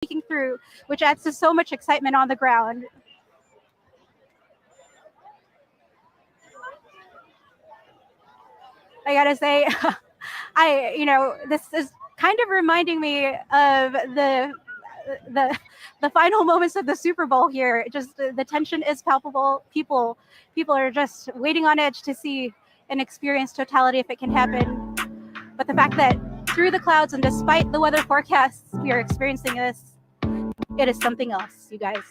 peeking through, which adds to so much excitement on the ground. I gotta say, this is kind of reminding me of the the final moments of the Super Bowl here. Just the tension is palpable. People are just waiting on edge to see and experience totality if it can happen. But the fact that through the clouds and despite the weather forecasts, we are experiencing this, it is something else, you guys.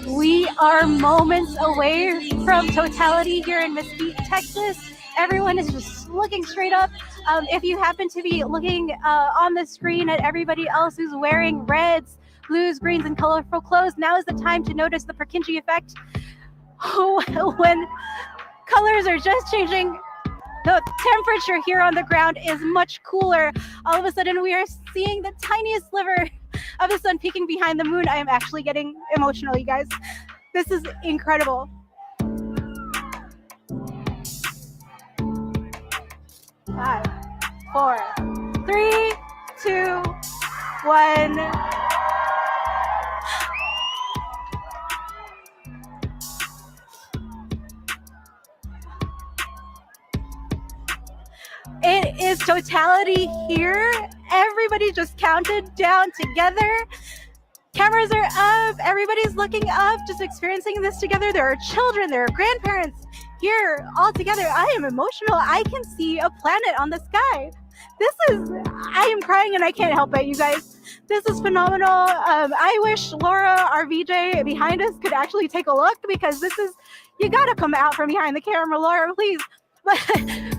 We are moments away from totality here in Mesquite, Texas. Everyone is just looking straight up. If you happen to be looking on the screen at everybody else who's wearing reds, blues, greens, and colorful clothes, now is the time to notice the Purkinje effect. When colors are just changing, the temperature here on the ground is much cooler. All of a sudden, we are seeing the tiniest sliver of the sun peeking behind the moon. I am actually getting emotional, you guys. This is incredible. 5, 4, 3, 2, 1. It is totality here. Everybody just counted down together. Cameras are up. Everybody's looking up, just experiencing this together. There are children, there are grandparents here all together. I am emotional. I can see a planet on the sky. I am crying and I can't help it, you guys. This is phenomenal. I wish Laura, our VJ behind us, could actually take a look, because you gotta come out from behind the camera, Laura, please.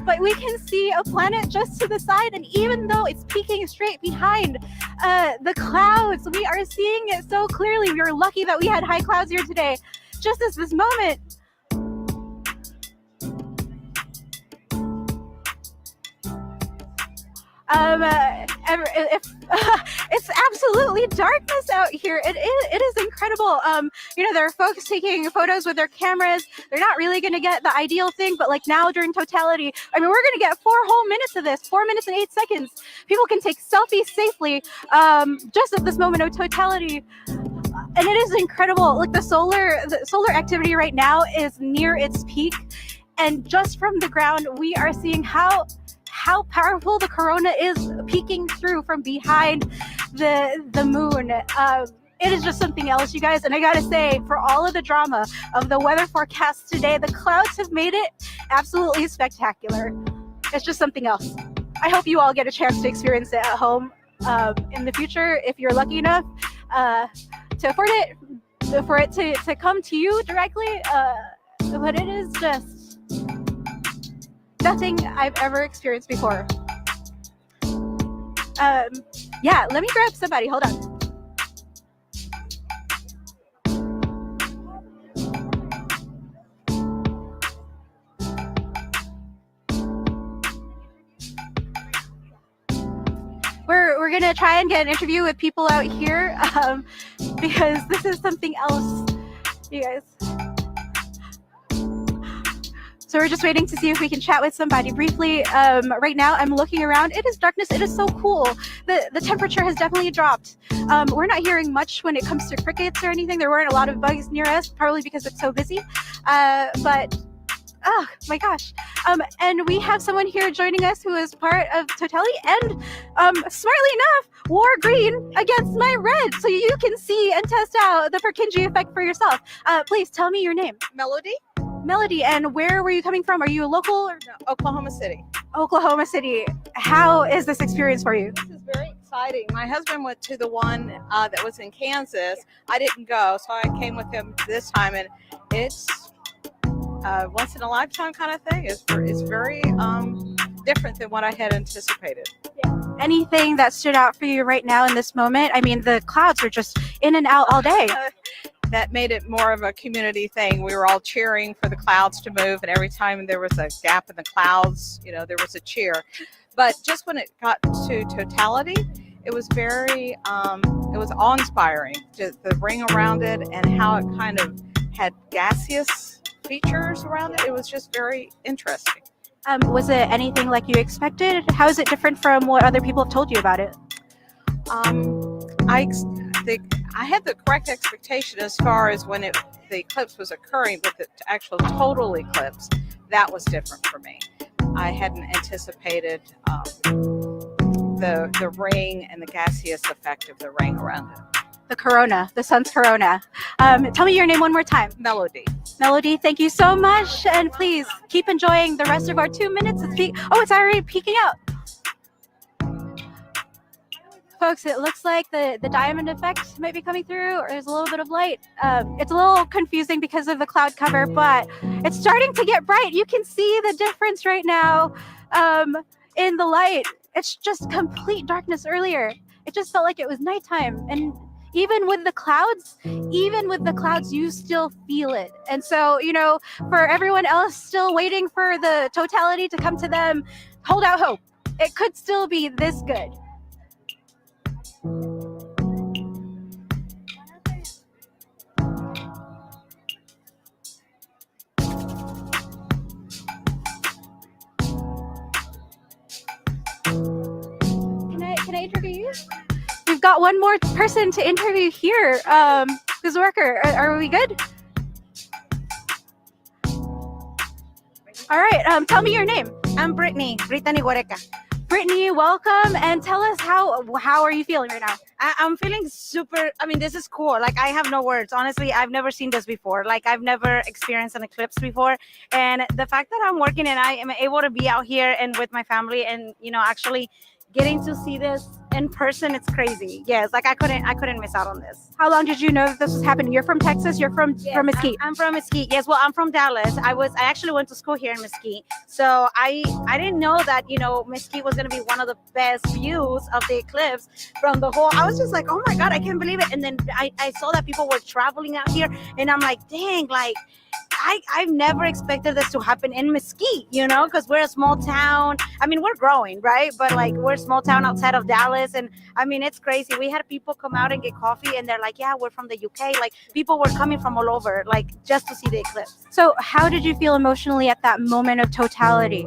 But we can see a planet just to the side, and even though it's peeking straight behind the clouds, we are seeing it so clearly. We are lucky that we had high clouds here today. Just as this moment, it's absolutely darkness out here. It is incredible. There are folks taking photos with their cameras. They're not really going to get the ideal thing, but like now during totality, we're going to get 4 whole minutes of this, 4 minutes and 8 seconds. People can take selfies safely, just at this moment of totality. And it is incredible. Like the solar activity right now is near its peak. And just from the ground, we are seeing how powerful the corona is peeking through from behind the moon. It is just something else, you guys. And I gotta say, for all of the drama of the weather forecast today, the clouds have made it absolutely spectacular. It's just something else. I hope you all get a chance to experience it at home in the future if you're lucky enough to afford it. for it to come to you directly, but it is just nothing I've ever experienced before. Yeah, let me grab somebody. Hold on. We're gonna try and get an interview with people out here because this is something else, you guys. So we're just waiting to see if we can chat with somebody briefly. Right now, I'm looking around. It is darkness. It is so cool. The temperature has definitely dropped. We're not hearing much when it comes to crickets or anything. There weren't a lot of bugs near us, probably because it's so busy. But oh my gosh. And we have someone here joining us who is part of Totality and smartly enough wore green against my red, so you can see and test out the Purkinje effect for yourself. Please tell me your name. Melody, and where were you coming from? Are you a local? Or? No, Oklahoma City. Oklahoma City. How is this experience for you? This is very exciting. My husband went to the one that was in Kansas. I didn't go, so I came with him this time, and it's once in a lifetime kind of thing. It's very different than what I had anticipated. Yeah. Anything that stood out for you right now in this moment? I mean, the clouds are just in and out all day. That made it more of a community thing. We were all cheering for the clouds to move, and every time there was a gap in the clouds, there was a cheer. But just when it got to totality, it was very, it was awe-inspiring. Just the ring around it and how it kind of had gaseous features around it. It was just very interesting. Was it anything like you expected? How is it different from what other people have told you about it? I had the correct expectation as far as when the eclipse was occurring, but the actual total eclipse, that was different for me. I hadn't anticipated the ring and the gaseous effect of the ring around it. The corona, the sun's corona. Tell me your name one more time. Melody. Melody, thank you so much, and please keep enjoying the rest of our 2 minutes. It's already peeking out. Folks, it looks like the diamond effect might be coming through, or there's a little bit of light. It's a little confusing because of the cloud cover, but it's starting to get bright. You can see the difference right now in the light. It's just complete darkness earlier. It just felt like it was nighttime. And even with the clouds, you still feel it. And so, for everyone else still waiting for the totality to come to them, hold out hope. It could still be this good. Can I interview you? We've got one more person to interview here. This worker, are we good? All right. Tell me your name. I'm Brittany Guareca. Brittany, welcome, and tell us how are you feeling right now? I'm feeling super. This is cool. Like, I have no words. Honestly, I've never seen this before. Like, I've never experienced an eclipse before. And the fact that I'm working and I am able to be out here and with my family and, actually getting to see this in person, it's crazy. Yes, like I couldn't miss out on this. How long did you know that this was happening? You're from Texas. You're from Mesquite. I'm from Mesquite. Yes, well, I'm from Dallas. I actually went to school here in Mesquite. So I didn't know that Mesquite was gonna be one of the best views of the eclipse from the whole. I was just like, oh my God, I can't believe it. And then I saw that people were traveling out here, and I'm like, dang, like I've never expected this to happen in Mesquite, because we're a small town. We're growing, right? But like, we're a small town outside of Dallas. And it's crazy. We had people come out and get coffee, and they're like, yeah, we're from the UK. Like, people were coming from all over, like, just to see the eclipse. So how did you feel emotionally at that moment of totality?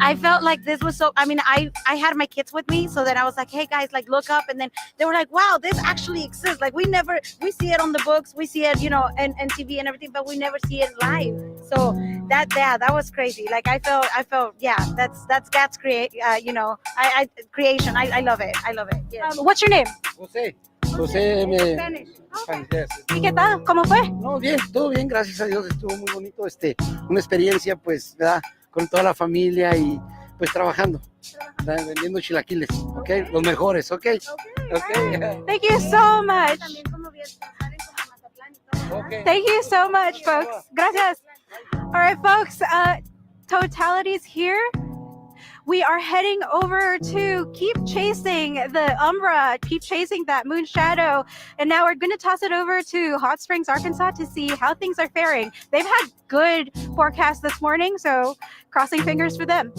I felt like this was so, I had my kids with me, so then I was like, hey guys, like, look up. And then they were like, wow, this actually exists. Like, we see it on the books, we see it, and TV and everything, but we never see it live. So that was crazy. Like, I felt, yeah, that's God's creation. I love it. Yes. What's your name? José, Spanish. Spanish. ¿Y qué tal? ¿Cómo fue? No, bien, todo bien, gracias a Dios, estuvo muy bonito, una experiencia, pues, ¿verdad? Con toda la familia y pues trabajando, vendiendo chilaquiles, ¿ok? Los mejores, ¿ok? Thank you so much. Okay. Thank you so much, folks. Gracias. All right, folks. Totality's here. We are heading over to keep chasing the Umbra, keep chasing that moon shadow. And now we're going to toss it over to Hot Springs, Arkansas to see how things are faring. They've had good forecasts this morning, so crossing fingers for them.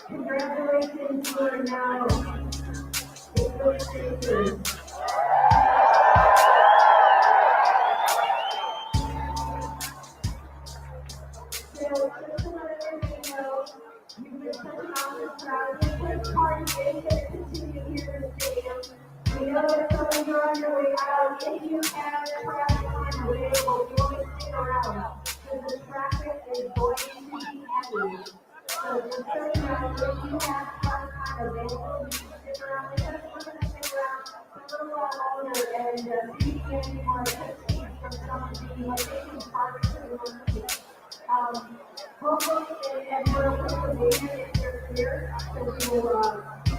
Congratulations, you are now Eclipse Racers. So, just to let everybody know, you've been such an awesome crowd. This was part of it that continue here in the stadium. We know that some of you are on your way out. If you have traffic time available, you want to stick around because the traffic is going to be heavy. So just so you know, if you have traffic time available, you can stick around. We're going to stick around for a little while longer and see if you can more tips from some of the locations partners that we want to see. Hopefully, and we'll put the data if you're clear, so we will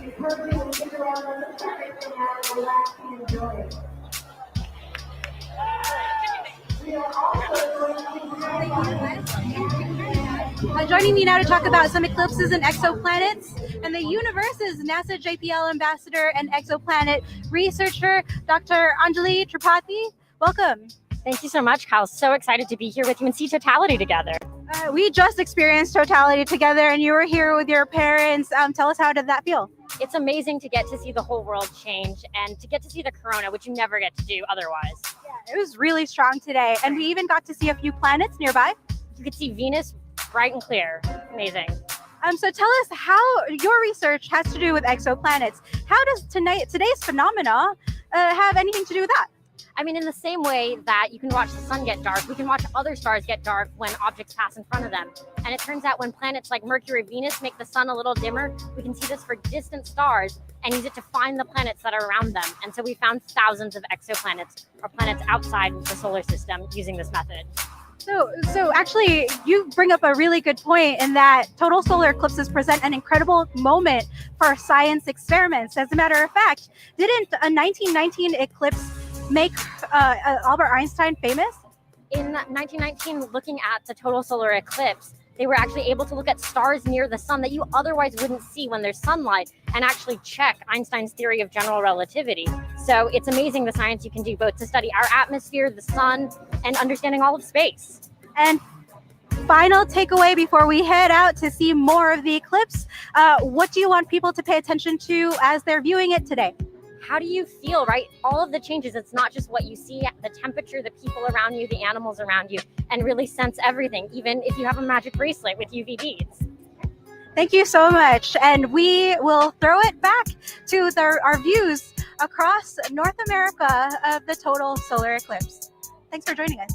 encourage you to stick around on the traffic and relax and enjoy it. We are also going to Joining me now to talk about some eclipses and exoplanets and the universe is NASA JPL ambassador and exoplanet researcher, Dr. Anjali Tripathi. Welcome. Thank you so much, Kyle. So excited to be here with you and see totality together. We just experienced totality together and you were here with your parents. Tell us, how did that feel? It's amazing to get to see the whole world change and to get to see the corona, which you never get to do otherwise. Yeah, it was really strong today. And we even got to see a few planets nearby. You could see Venus bright and clear. Amazing. So tell us how your research has to do with exoplanets. How does today's phenomena have anything to do with that? I mean, in the same way that you can watch the sun get dark, we can watch other stars get dark when objects pass in front of them. And it turns out when planets like Mercury, Venus make the sun a little dimmer, we can see this for distant stars and use it to find the planets that are around them. And so we found thousands of exoplanets, or planets outside the solar system, using this method. So actually, you bring up a really good point in that total solar eclipses present an incredible moment for science experiments. As a matter of fact, didn't a 1919 eclipse make Albert Einstein famous? In 1919, looking at the total solar eclipse, they were actually able to look at stars near the sun that you otherwise wouldn't see when there's sunlight and actually check Einstein's theory of general relativity. So it's amazing the science you can do both to study our atmosphere, the sun, and understanding all of space. And final takeaway before we head out to see more of the eclipse, what do you want people to pay attention to as they're viewing it today? How do you feel, right? All of the changes, it's not just what you see, the temperature, the people around you, the animals around you, and really sense everything, even if you have a magic bracelet with UV beads. Thank you so much. And we will throw it back to our views across North America of the total solar eclipse. Thanks for joining us.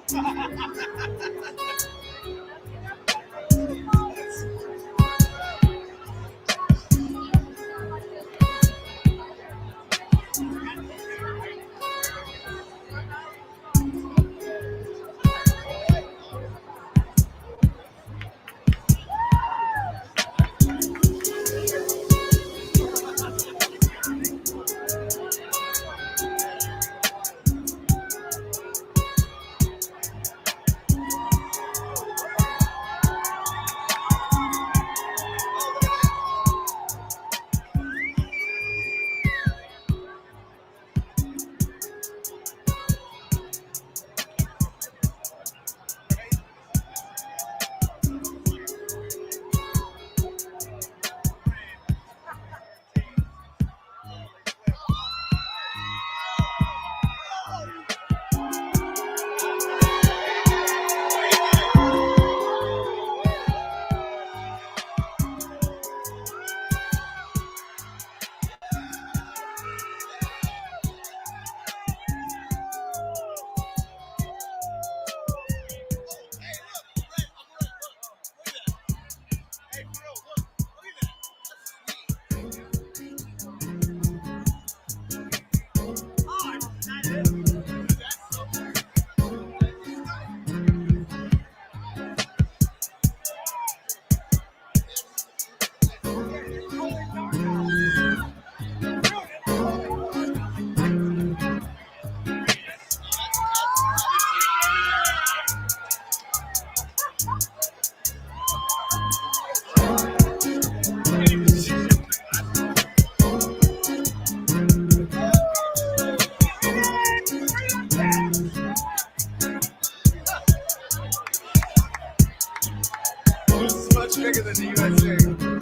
This is much bigger than the USA.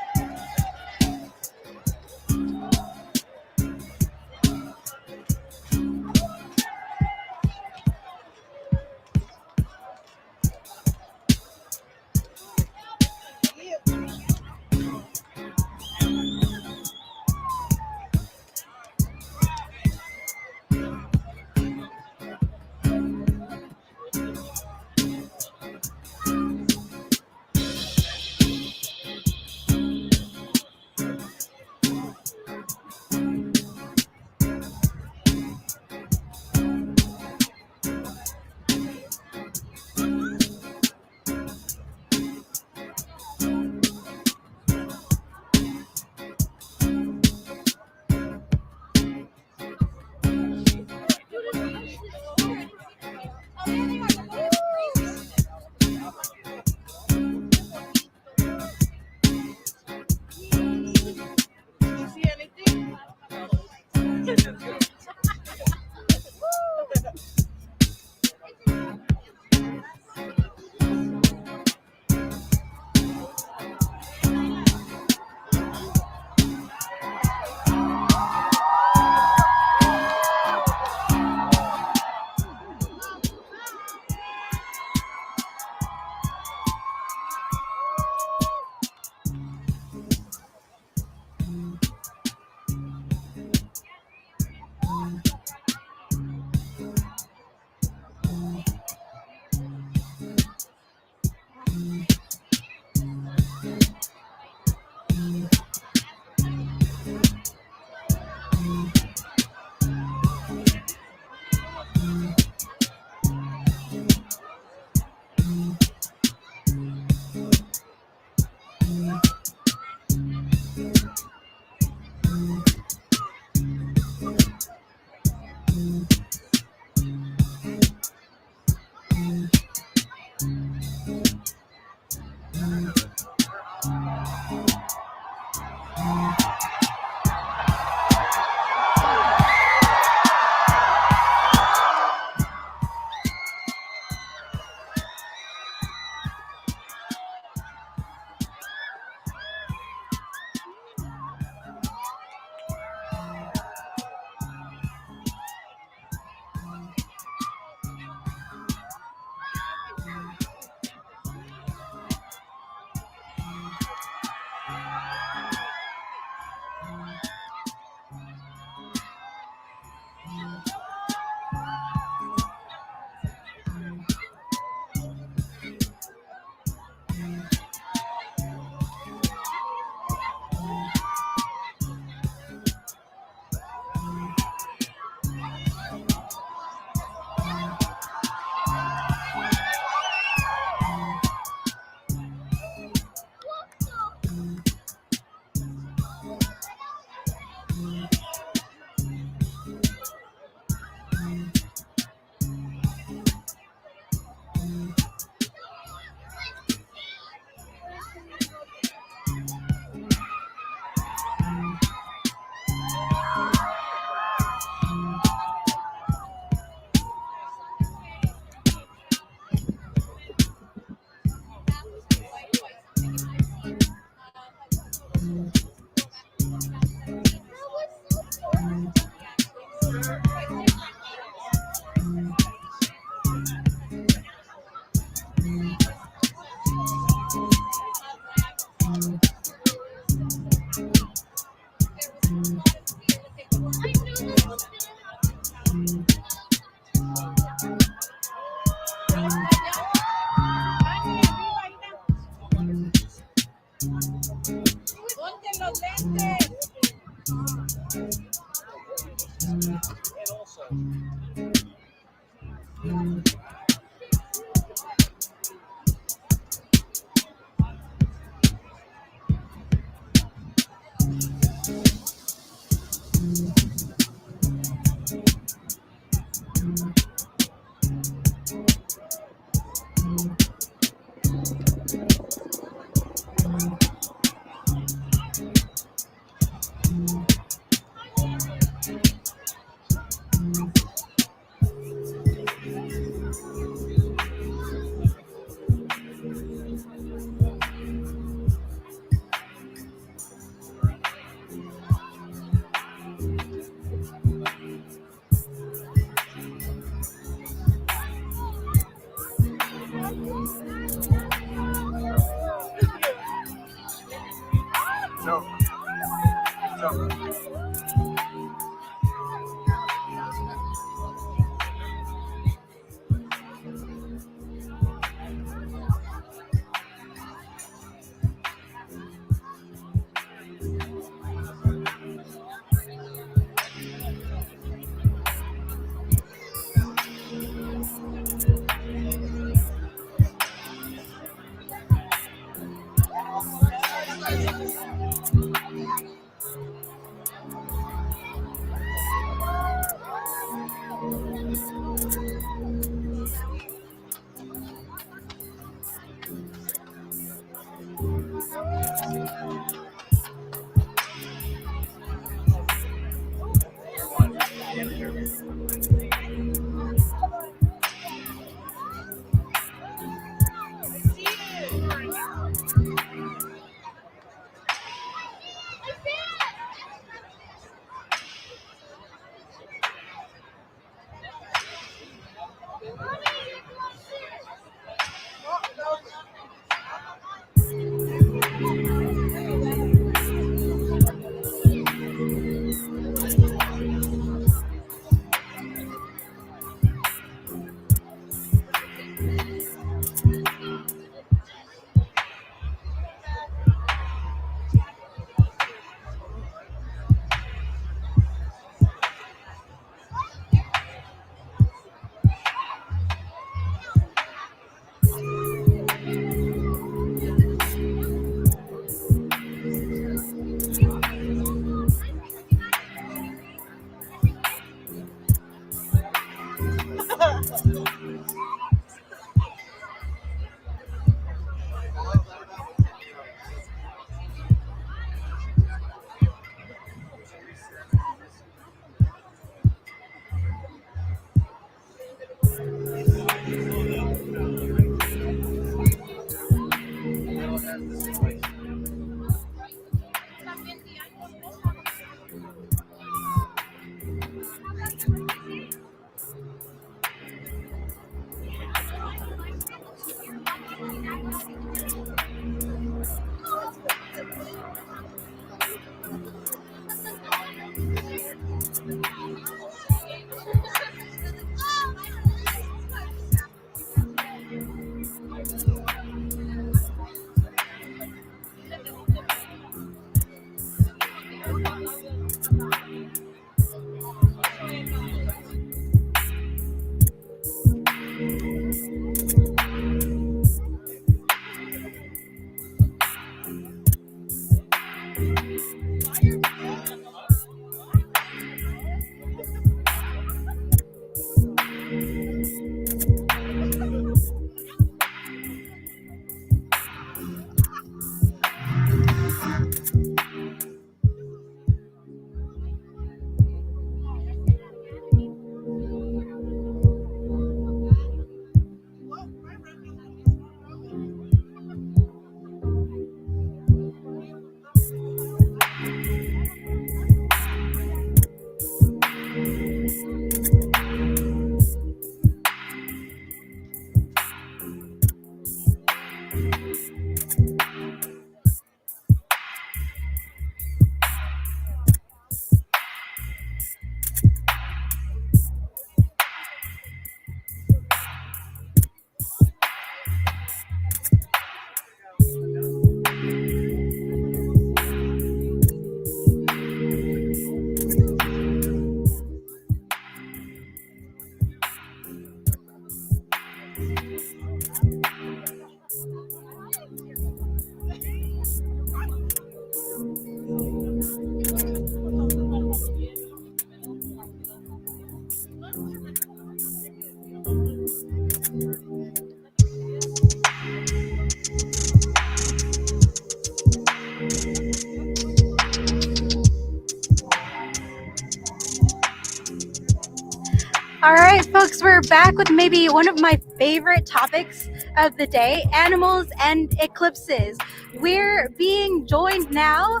All right, folks, we're back with maybe one of my favorite topics of the day, animals and eclipses. We're being joined now,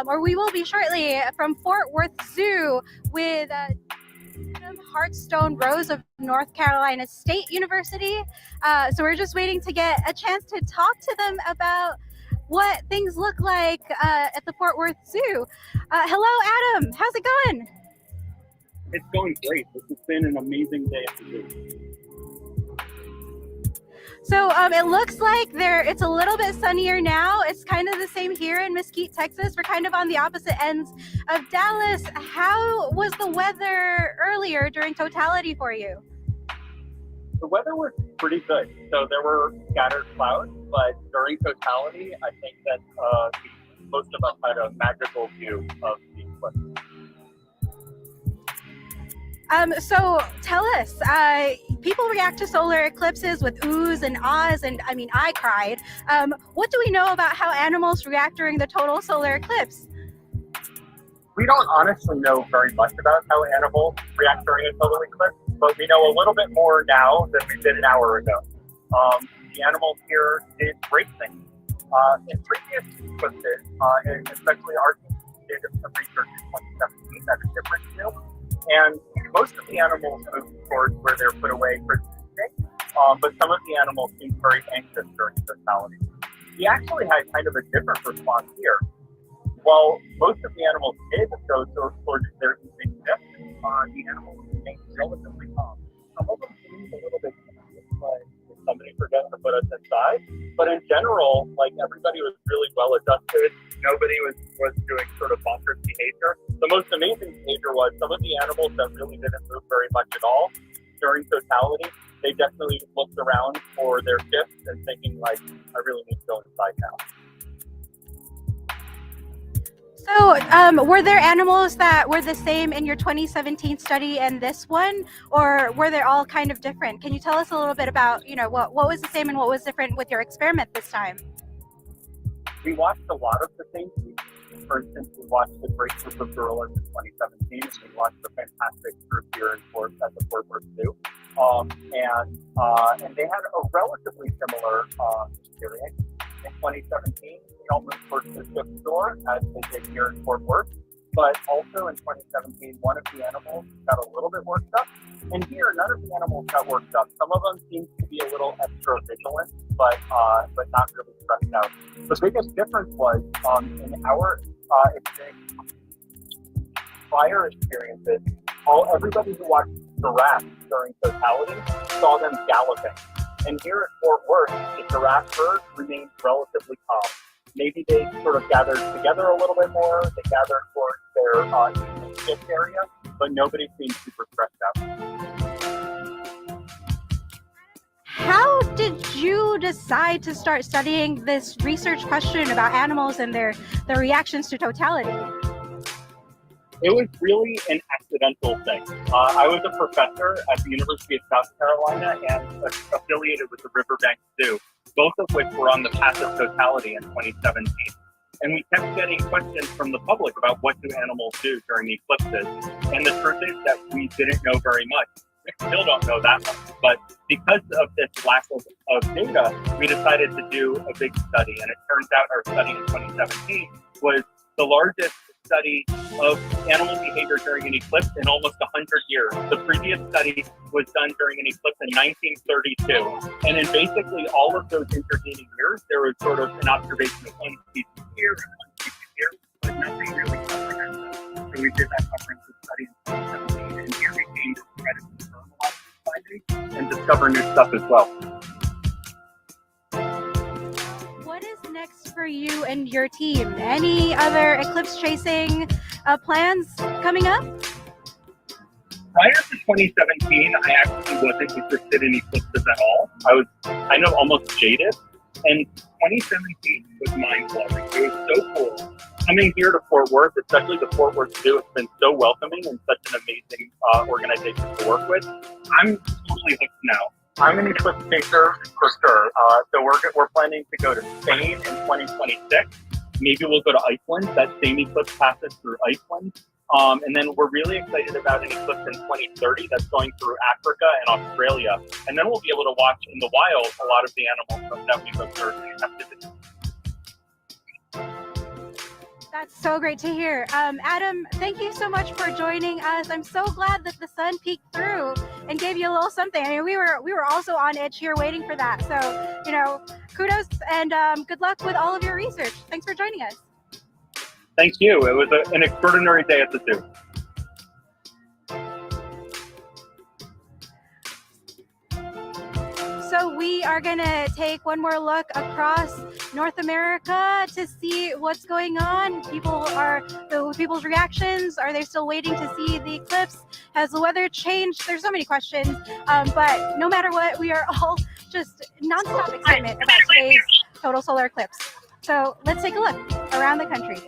or we will be shortly, from Fort Worth Zoo with Hartstone Rose of North Carolina State University. So we're just waiting to get a chance to talk to them about what things look like at the Fort Worth Zoo. Hello, Adam. How's it going? It's going great. This has been an amazing day at the zoo. So it looks like it's a little bit sunnier now. It's kind of the same here in Mesquite, Texas. We're kind of on the opposite ends of Dallas. How was the weather earlier during totality for you? The weather was pretty good. So there were scattered clouds, but during totality, I think that most of us had a magical view of the eclipse. So tell us, people react to solar eclipses with oohs and ahs, and I mean, I cried. What do we know about how animals react during the total solar eclipse? We don't honestly know very much about how animals react during a total eclipse, but we know a little bit more now than we did an hour ago. The animals here did great things. In previous eclipses, and especially our team did some research in 2017 at a different field, and most of the animals moved towards where they're put away for today, but some of the animals seemed very anxious during totality. We actually had kind of a different response here. While most of the animals did go towards their evening shift, the animals remained relatively calm. Some of them seemed a little bit confused, like did somebody forget to put us inside? But in general, like everybody was really well adjusted. Nobody was doing sort of bonkers behavior. The most amazing behavior was some of the animals that really didn't move very much at all during totality. They definitely looked around for their shifts and thinking like, I really need to go inside now. So, were there animals that were the same in your 2017 study and this one, or were they all kind of different? Can you tell us a little bit about, what was the same and what was different with your experiment this time? We watched a lot of the same species. For instance, we watched the great group of gorillas in 2017, and we watched the fantastic group here at the Fort Worth Zoo. And they had a relatively similar experience. In 2017, we all moved towards the gift store, as they did here in Fort Worth. But also in 2017, one of the animals got a little bit worked up. And here, none of the animals got worked up. Some of them seemed to be a little extra vigilant, but not really stressed out. The biggest difference was in our prior experiences, everybody who watched giraffes during totality saw them galloping. And here at Fort Worth, the giraffe herd remained relatively calm. Maybe they sort of gathered together a little bit more. They gathered towards their shift area, but nobody seemed super stressed out. How did you decide to start studying this research question about animals and their reactions to totality? It was really an accidental thing. I was a professor at the University of South Carolina and affiliated with the Riverbank Zoo, both of which were on the path of totality in 2017. And we kept getting questions from the public about what do animals do during eclipses. And the truth is that we didn't know very much. We still don't know that much. But because of this lack of data, we decided to do a big study. And it turns out our study in 2017 was the largest study of animal behavior during an eclipse in almost 100 years. The previous study was done during an eclipse in 1932. And in basically all of those intervening years, there was sort of an observation of one species here and one species here, but nothing really comprehensive. So we did that comprehensive study in 2017, and here we came to try to confirm a lot of these findings and discover new stuff as well. For you and your team, any other eclipse chasing plans coming up? Prior to 2017, I actually wasn't interested in eclipses at all. I was kind of almost jaded, and 2017 was mind-blowing. It was so cool. Coming here to Fort Worth, especially the Fort Worth Zoo, it's been so welcoming and such an amazing organization to work with. I'm totally hooked now. I'm an eclipse chaser for sure. So we're planning to go to Spain in 2026. Maybe we'll go to Iceland. That same eclipse passes through Iceland. And then we're really excited about an eclipse in 2030 that's going through Africa and Australia. And then we'll be able to watch in the wild a lot of the animals that we've observed in captivity. That's so great to hear. Adam, thank you so much for joining us. I'm so glad that the sun peeked through and gave you a little something. I mean, we were also on edge here waiting for that. So, kudos and good luck with all of your research. Thanks for joining us. Thank you. It was an extraordinary day at the zoo. So we are going to take one more look across North America to see what's going on. People's reactions. Are they still waiting to see the eclipse? Has the weather changed? There's so many questions. But no matter what, we are all just nonstop excitement about today's total solar eclipse. So let's take a look around the country.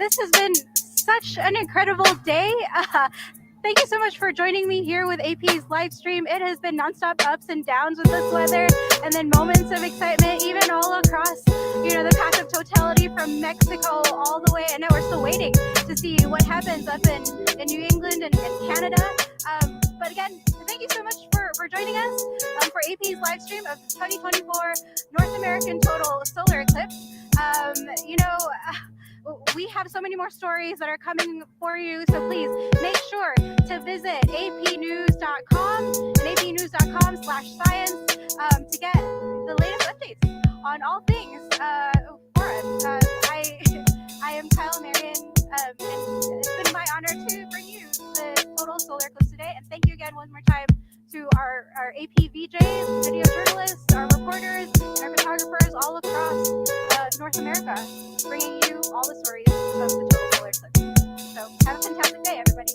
this has been such an incredible day. Thank you so much for joining me here with AP's live stream. It has been nonstop ups and downs with this weather, and then moments of excitement, even all across, the path of totality from Mexico all the way. And now we're still waiting to see what happens up in New England and Canada. But again, thank you so much for joining us for AP's live stream of 2024 North American Total Solar Eclipse. We have so many more stories that are coming for you, so please make sure to visit apnews.com and apnews.com/science to get the latest updates on all things for us. I am Kyle Marion, and it's been my honor to bring you the Total Solar Eclipse today. And thank you again one more time to our AP VJs, video journalists, our reporters, and our photographers all across North America, bringing you all the stories of the Total Solar Eclipse. So have a fantastic day, everybody.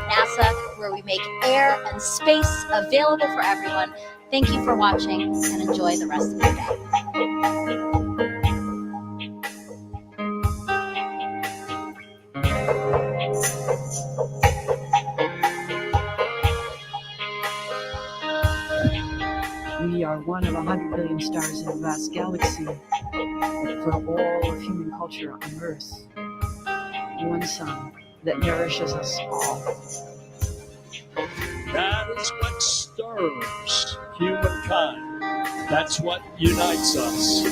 NASA, where we make air and space available for everyone. Thank you for watching and enjoy the rest of your day. We are one of 100 billion stars in a vast galaxy. For all of human culture on Earth, one sun that nourishes us all. That is what stirs humankind. That's what unites us.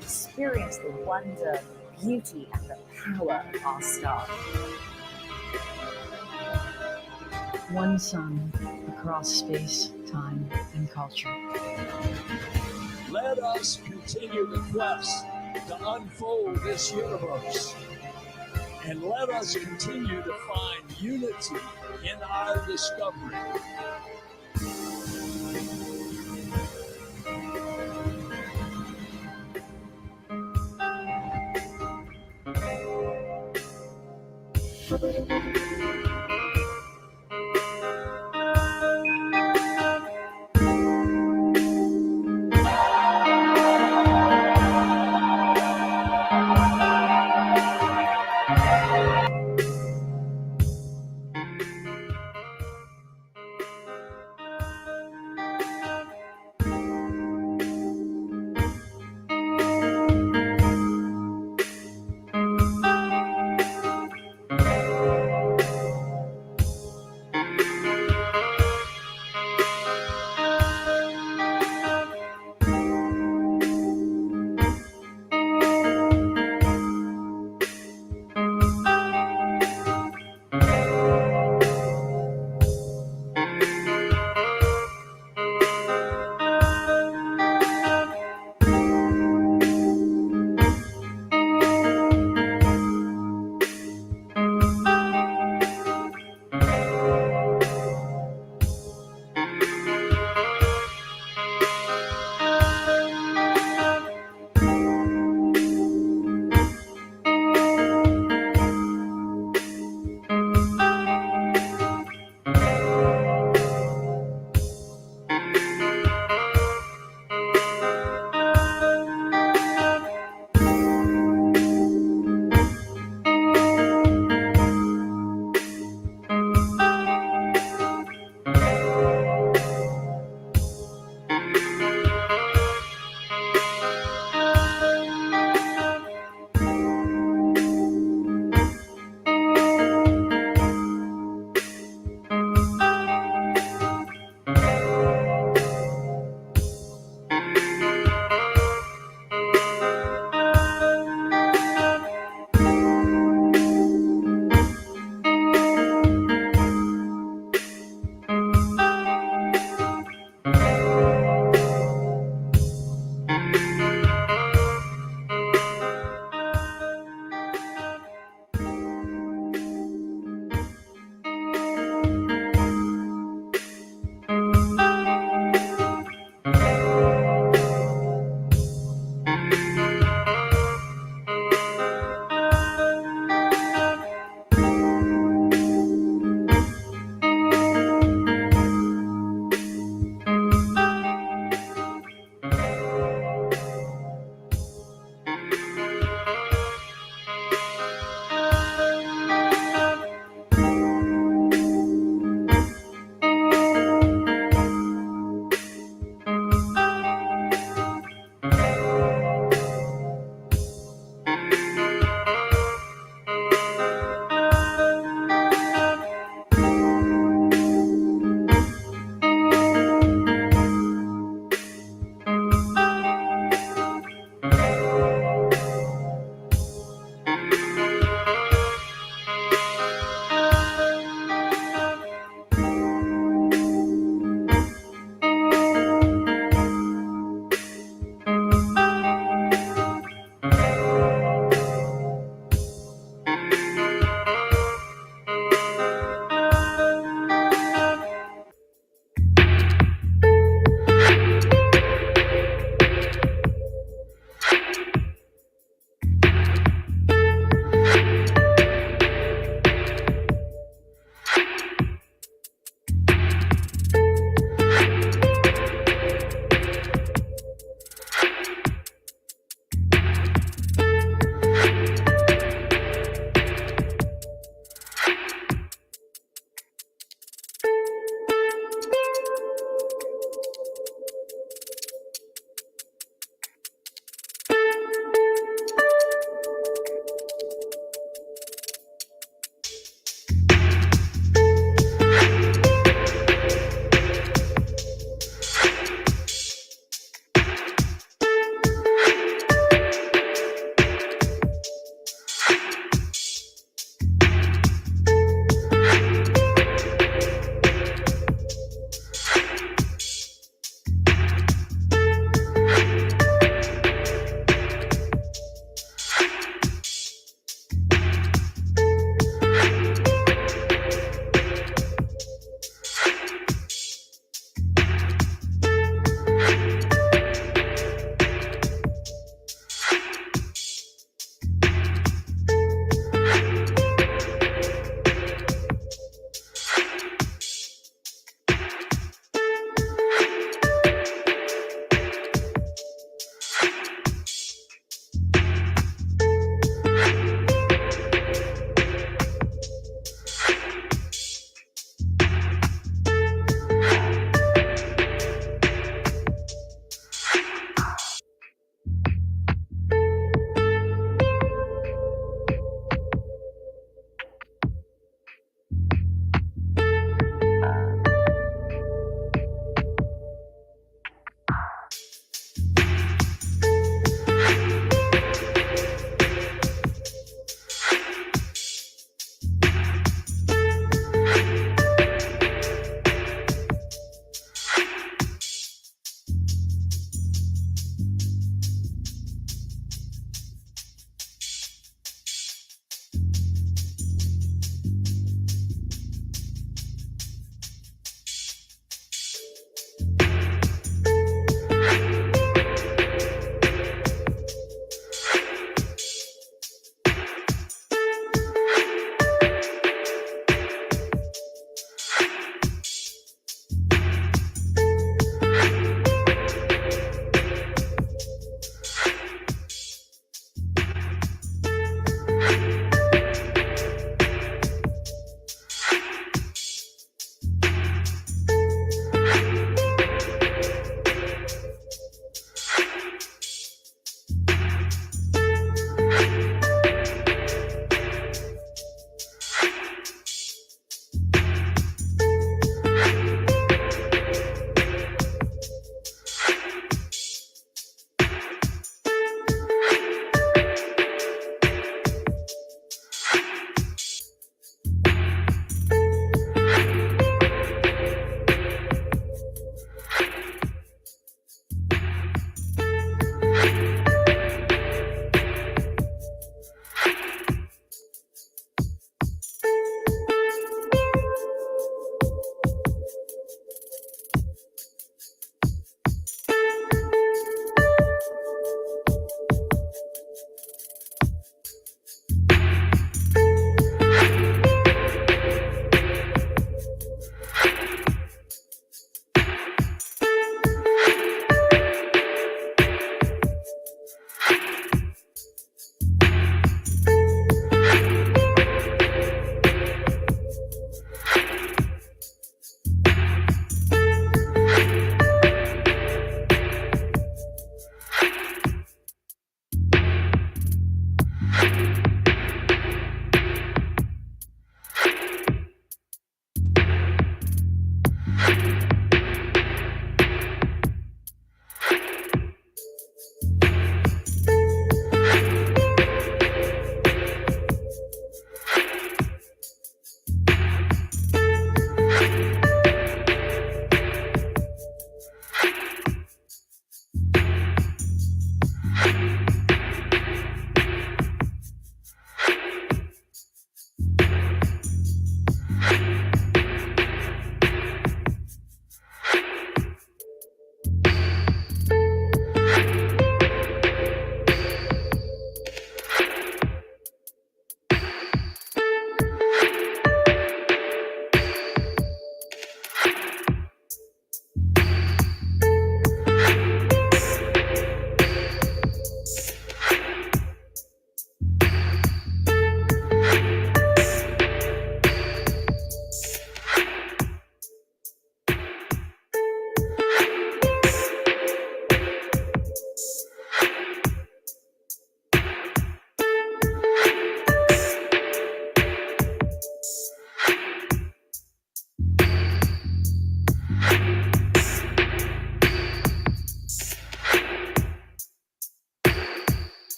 Experience the wonder, the beauty, and the power of our star. One sun across space, time, and culture. Let us continue the quest to unfold this universe. And let us continue to find unity in our discovery.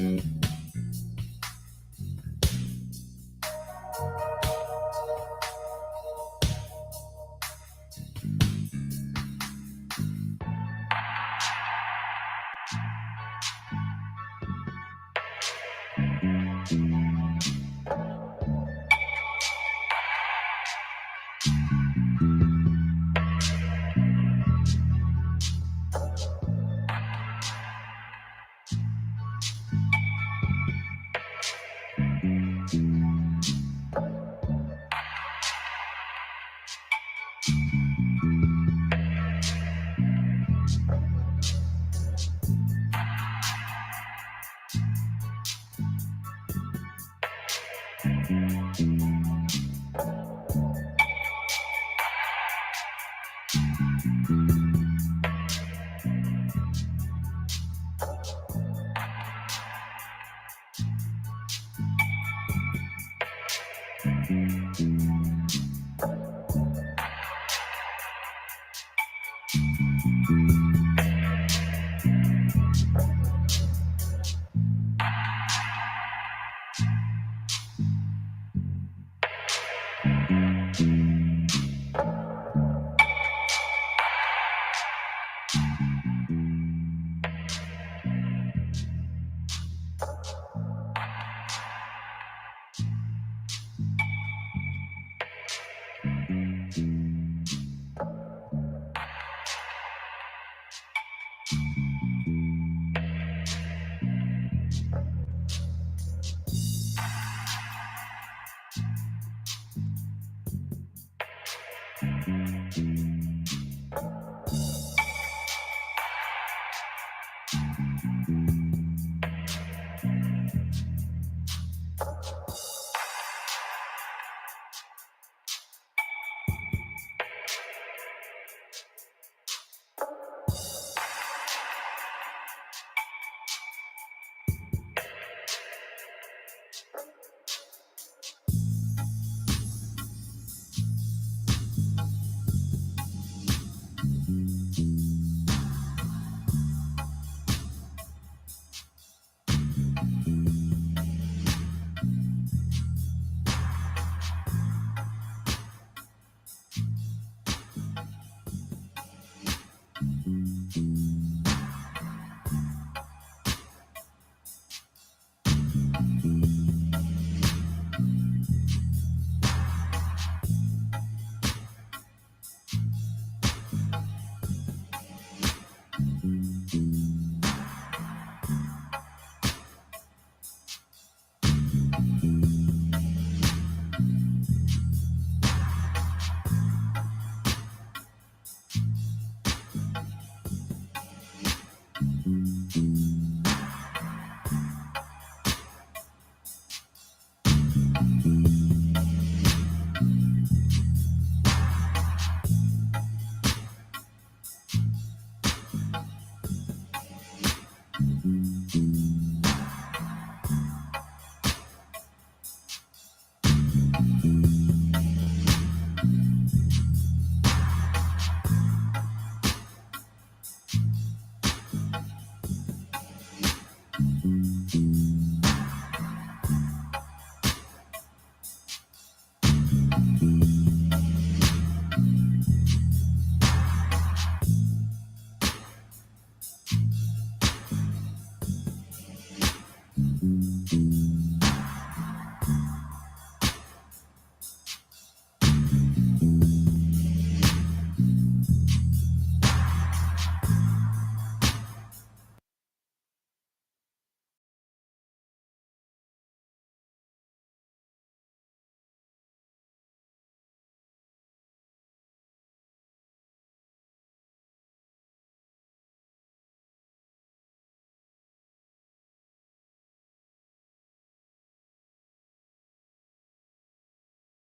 Mm-hmm.